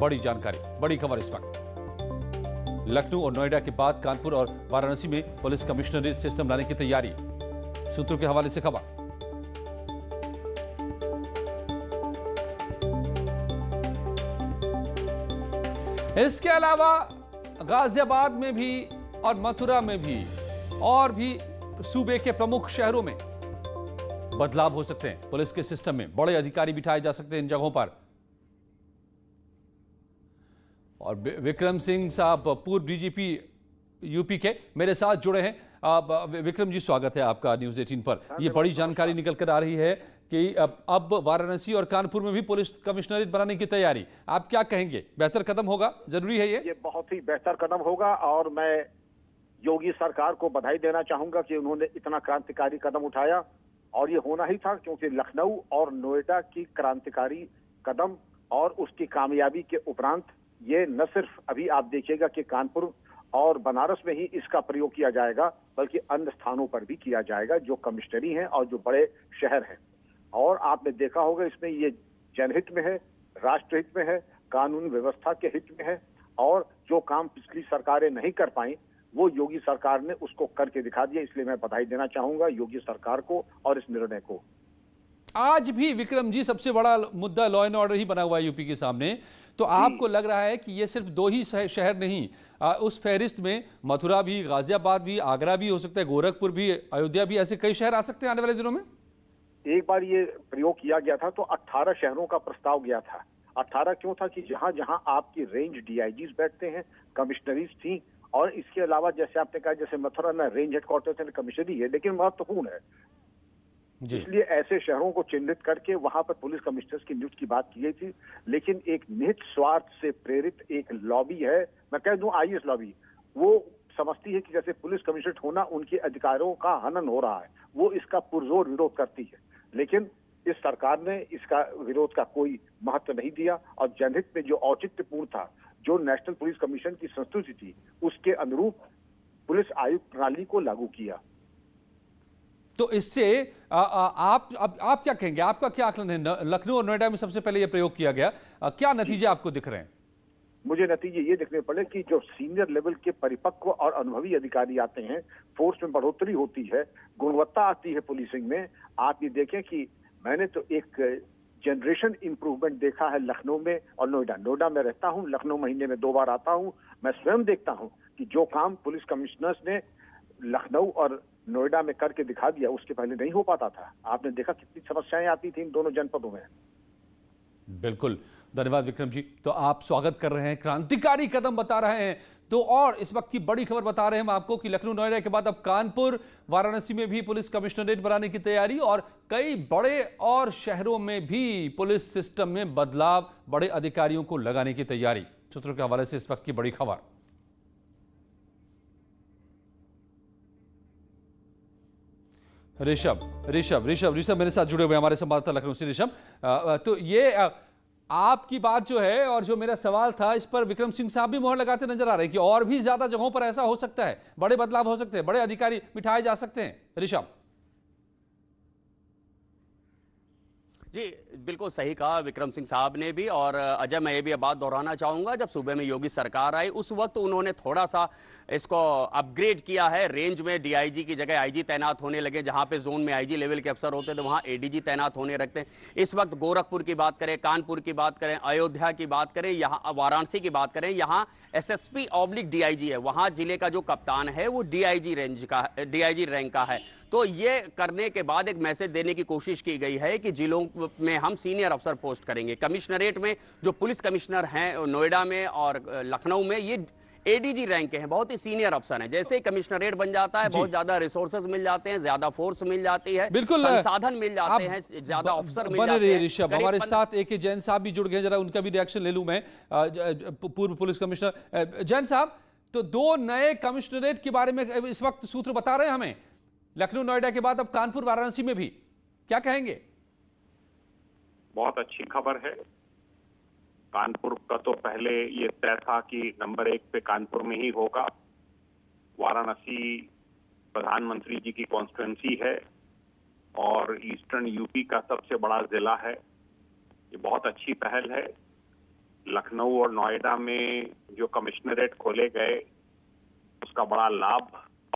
बड़ी जानकारी, बड़ी खबर इस वक्त। लखनऊ और नोएडा के बाद कानपुर और वाराणसी में पुलिस कमिश्नरेट सिस्टम लाने की तैयारी, सूत्रों के हवाले से खबर। इसके अलावा गाजियाबाद में भी और मथुरा में भी और भी सूबे के प्रमुख शहरों में बदलाव हो सकते हैं। पुलिस के सिस्टम में बड़े अधिकारी बिठाए जा सकते हैं इन जगहों पर। और विक्रम सिंह साहब, पूर्व डीजीपी यूपी के, मेरे साथ जुड़े हैं। विक्रम जी, स्वागत है आपका न्यूज़ 18 पर। ये बड़ी जानकारी निकल कर आ रही है कि अब वाराणसी और कानपुर में भी पुलिस कमिश्नरेट बनाने की तैयारी, आप क्या कहेंगे? बेहतर कदम होगा, जरूरी है ये बहुत ही बेहतर कदम होगा। और मैं योगी सरकार को बधाई देना चाहूंगा कि उन्होंने इतना क्रांतिकारी कदम उठाया, और ये होना ही था, क्योंकि लखनऊ और नोएडा की क्रांतिकारी कदम और उसकी कामयाबी के उपरांत ये न सिर्फ अभी आप देखिएगा कि कानपुर और बनारस में ही इसका प्रयोग किया जाएगा, बल्कि अन्य स्थानों पर भी किया जाएगा जो कमिश्नरी हैं और जो बड़े शहर हैं। और आपने देखा होगा इसमें ये जनहित में है, राष्ट्रहित में है, कानून व्यवस्था के हित में है, और जो काम पिछली सरकारें नहीं कर पाई वो योगी सरकार ने उसको करके दिखा दिया। इसलिए मैं बधाई देना चाहूंगा योगी सरकार को और इस निर्णय को। आज भी विक्रम जी सबसे बड़ा मुद्दा लॉ एंड ऑर्डर ही बना हुआ है यूपी के सामने, तो आपको लग रहा है कि ये सिर्फ दो ही शहर नहीं, उस फहरिस्त में मथुरा भी, गाजियाबाद भी, आगरा भी हो सकता है, गोरखपुर भी, अयोध्या भी, ऐसे कई शहर आ सकते हैं आने वाले दिनों में? एक बार ये प्रयोग किया गया था तो 18 शहरों का प्रस्ताव गया था। 18 क्यों था कि जहां जहां आपकी रेंज डीआईजीज बैठते हैं, कमिश्नरीज थी, और इसके अलावा जैसे आपने कहा, जैसे मथुरा में रेंज हेडक्वार्टर है, कमिश्नरी है, लेकिन महत्वपूर्ण है, इसलिए ऐसे शहरों को चिन्हित करके वहां पर पुलिस कमिश्नर्स की नियुक्ति की बात की गई थी। लेकिन एक निहित स्वार्थ से प्रेरित एक लॉबी है, मैं कह दूं आईएएस लॉबी, वो समझती है कि जैसे पुलिस कमिश्नरेट होना उनके अधिकारों का हनन हो रहा है, वो इसका पुरजोर विरोध करती है। लेकिन इस सरकार ने इसका विरोध का कोई महत्व नहीं दिया, और जनहित में जो औचित्यपूर्ण था, जो नेशनल पुलिस कमीशन की संस्तुति थी, उसके अनुरूप पुलिस आयुक्त प्रणाली को लागू किया। तो इससे आप क्या कहेंगे? आपका क्या आकलन है? लखनऊ और नोएडा में सबसे पहले यह प्रयोग किया गया, क्या नतीजे आपको दिख रहे हैं? मुझे नतीजे ये दिखने पड़े कि जो सीनियर लेवल के परिपक्व और अनुभवी अधिकारी आते हैं, फोर्स में बढ़ोतरी होती है, गुणवत्ता आती है पुलिसिंग में। आप ये देखें कि मैंने तो एक जनरेशन इंप्रूवमेंट देखा है लखनऊ में और नोएडा। नोएडा में रहता हूं, लखनऊ महीने में 2 बार आता हूं। मैं स्वयं देखता हूं कि जो काम पुलिस कमिश्नर्स ने लखनऊ और नोएडा में करके दिखा दिया, उसके पहले नहीं हो पाता था। आपने देखा कितनी समस्याएं आती थी इन दोनों जनपदों में। बिल्कुल, धन्यवाद विक्रम जी। तो आप स्वागत कर रहे हैं, क्रांतिकारी कदम बता रहे हैं। तो और इस वक्त की बड़ी खबर बता रहे हैं हम आपको कि लखनऊ नोएडा के बाद अब कानपुर, वाराणसी में भी पुलिस कमिश्नरेट बनाने की तैयारी, और कई बड़े और शहरों में भी पुलिस सिस्टम में बदलाव, बड़े अधिकारियों को लगाने की तैयारी। सूत्रों के हवाले से इस वक्त की बड़ी खबर। ऋषभ मेरे साथ जुड़े हुए हमारे संवाददाता लखनऊ से। ऋषभ, तो ये आपकी बात जो है और जो मेरा सवाल था, इस पर विक्रम सिंह साहब भी मोहर लगाते नजर आ रहे हैं कि और भी ज्यादा जगहों पर ऐसा हो सकता है, बड़े बदलाव हो सकते हैं, बड़े अधिकारी बिठाए जा सकते हैं। ऋषभ जी, बिल्कुल सही कहा विक्रम सिंह साहब ने भी। और अजय, मैं ये भी बात दोहराना चाहूंगा, जब सूबे में योगी सरकार आई उस वक्त उन्होंने थोड़ा सा इसको अपग्रेड किया है। रेंज में डीआईजी की जगह आईजी तैनात होने लगे, जहां पे जोन में आईजी लेवल के अफसर होते थे वहां एडीजी तैनात होने रखते हैं। इस वक्त गोरखपुर की बात करें, कानपुर की बात करें, अयोध्या की बात करें, यहाँ वाराणसी की बात करें, यहाँ एसएसपी ऑब्लिक डीआईजी है, वहां जिले का जो कप्तान है वो डीआईजी रैंक का है। तो ये करने के बाद एक मैसेज देने की कोशिश की गई है कि जिलों में हम सीनियर अफसर पोस्ट करेंगे। कमिश्नरेट में जो पुलिस कमिश्नर हैं नोएडा में और लखनऊ में, ये एडीजी रैंक के हैं, बहुत ही सीनियर अफसर हैं। जैसे ही कमिश्नरेट बन जाता है, बहुत ज्यादा रिसोर्सेज मिल जाते हैं, ज्यादा फोर्स मिल जाती है, बिल्कुल संसाधन मिल जाते हैं, ज्यादा अफसर मिल जाते हैं। ऋषभ, हमारे साथ एक जैन साहब भी जुड़ गए, जरा उनका भी रिएक्शन ले लूं मैं। पूर्व पुलिस कमिश्नर जैन साहब, तो 2 नए कमिश्नरेट के बारे में इस वक्त सूत्र बता रहे हैं हमें, लखनऊ नोएडा के बाद अब कानपुर वाराणसी में भी, क्या कहेंगे? बहुत अच्छी खबर है। कानपुर का तो पहले ये तय था कि नंबर 1 पे कानपुर में ही होगा। वाराणसी प्रधानमंत्री जी की कॉन्स्टिट्यूएंसी है और ईस्टर्न यूपी का सबसे बड़ा जिला है। ये बहुत अच्छी पहल है। लखनऊ और नोएडा में जो कमिश्नरेट खोले गए उसका बड़ा लाभ